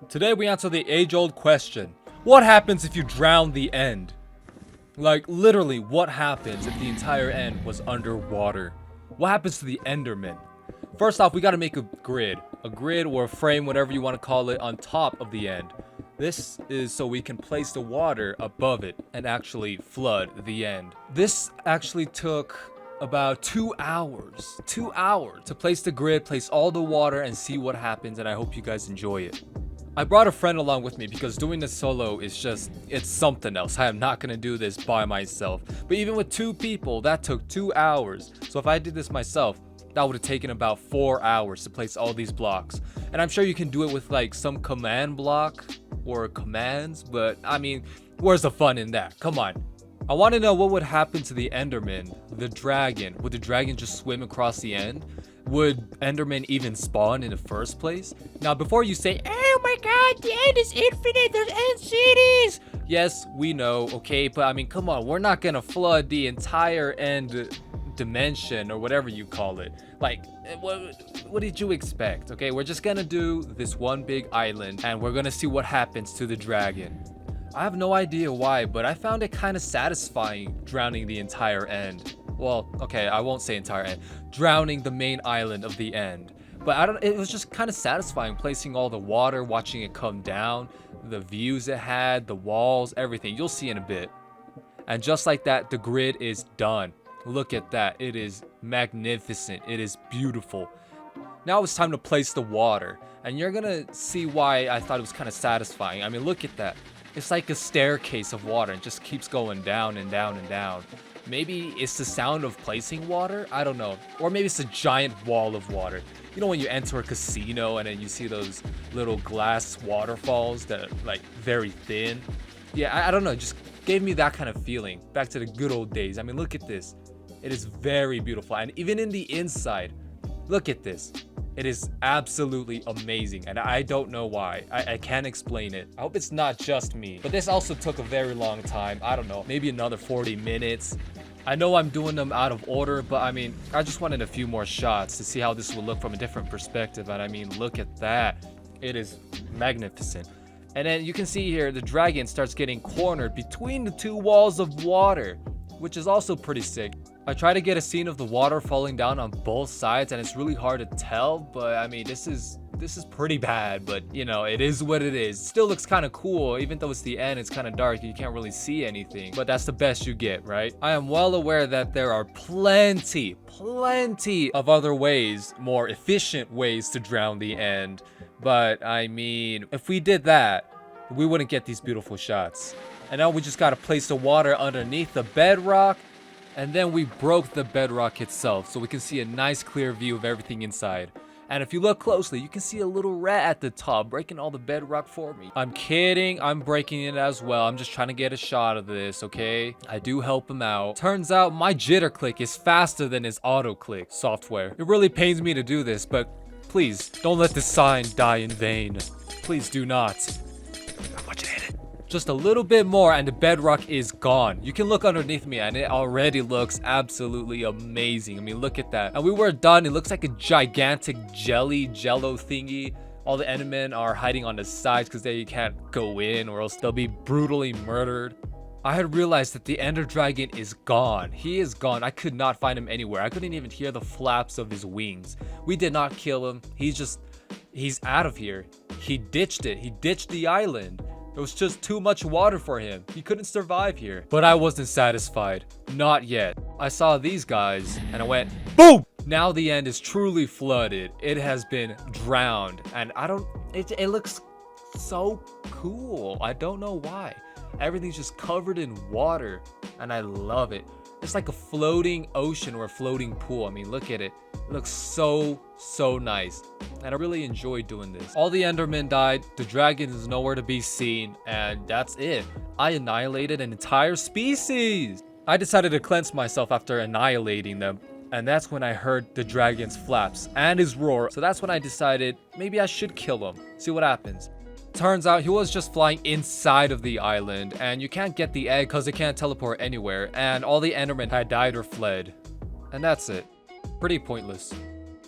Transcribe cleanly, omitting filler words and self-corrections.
Today we answer the age-old question. What happens if you drown the end? Like, literally, what happens if the entire end was underwater? What happens to the endermen? First off, we gotta make a grid. A grid or a frame, whatever you want to call it, on top of the end. This is so we can place the water above it and actually flood the end. This actually took about 2 hours. 2 hours to place the grid, place all the water, and see what happens, and I hope you guys enjoy it. I brought a friend along with me because doing this solo is just, it's something else. I am not gonna do this by myself. But even with 2 people, that took 2 hours. So if I did this myself, that would have taken about 4 hours to place all these blocks. And I'm sure you can do it with like some command block or commands, but I mean, where's the fun in that? Come on. I want to know what would happen to the enderman, the dragon. Would the dragon just swim across the end? Would endermen even spawn in the first place? Now, before you say, oh my god, the end is infinite, there's end cities. Yes, we know, okay, but I mean, come on, we're not gonna flood the entire end dimension or whatever you call it. Like, what did you expect? Okay, we're just gonna do this one big island and we're gonna see what happens to the dragon. I have no idea why, but I found it kind of satisfying drowning the entire end. Well, okay, I won't say entire end. Drowning the main island of the end. But it was just kind of satisfying placing all the water, watching it come down, the views it had, the walls, everything. You'll see in a bit. And just like that, the grid is done. Look at that. It is magnificent. It is beautiful. Now it's time to place the water. And you're gonna see why I thought it was kind of satisfying. I mean, look at that. It's like a staircase of water. It just keeps going down and down and down. Maybe it's the sound of placing water? I don't know. Or maybe it's a giant wall of water. You know when you enter a casino and then you see those little glass waterfalls that are like very thin? Yeah, I don't know. It just gave me that kind of feeling. Back to the good old days. I mean, look at this. It is very beautiful. And even in the inside, look at this. It is absolutely amazing, and I don't know why. I can't explain it. I hope it's not just me. But this also took a very long time. I don't know, maybe another 40 minutes. I know I'm doing them out of order, but I mean, I just wanted a few more shots to see how this would look from a different perspective. And I mean, look at that. It is magnificent. And then you can see here, the dragon starts getting cornered between the 2 walls of water, which is also pretty sick. I try to get a scene of the water falling down on both sides, and it's really hard to tell, but I mean, this is pretty bad, but you know, it is what it is. It still looks kind of cool, even though it's the end, it's kind of dark, you can't really see anything, but that's the best you get, right? I am well aware that there are plenty of other ways, more efficient ways to drown the end, but I mean, if we did that, we wouldn't get these beautiful shots. And now we just gotta place the water underneath the bedrock. And then we broke the bedrock itself so we can see a nice clear view of everything inside. And if you look closely, you can see a little rat at the top breaking all the bedrock for me. I'm kidding, I'm breaking it as well. I'm just trying to get a shot of this, okay? I do help him out. Turns out my jitter click is faster than his auto click software. It really pains me to do this, but please don't let the sign die in vain. Please do not. I want you to hit it. Just a little bit more and the bedrock is gone. You can look underneath me and it already looks absolutely amazing. I mean, look at that. And we were done. It looks like a gigantic jello thingy. All the endermen are hiding on the sides because they can't go in or else they'll be brutally murdered. I had realized that the ender dragon is gone. He is gone. I could not find him anywhere. I couldn't even hear the flaps of his wings. We did not kill him. He's out of here. He ditched it. He ditched the island. It was just too much water for him. He couldn't survive here. But I wasn't satisfied. Not yet. I saw these guys and I went, boom! Now the end is truly flooded. It has been drowned. And it looks so cool. I don't know why. Everything's just covered in water. And I love it. It's like a floating ocean or a floating pool. I mean, look at it. It looks so nice. And I really enjoy doing this. All the endermen died. The dragon is nowhere to be seen. And that's it. I annihilated an entire species. I decided to cleanse myself after annihilating them. And that's when I heard the dragon's flaps and his roar. So that's when I decided maybe I should kill him. See what happens. Turns out he was just flying inside of the island, and you can't get the egg because it can't teleport anywhere, and all the endermen had died or fled. And that's it. Pretty pointless.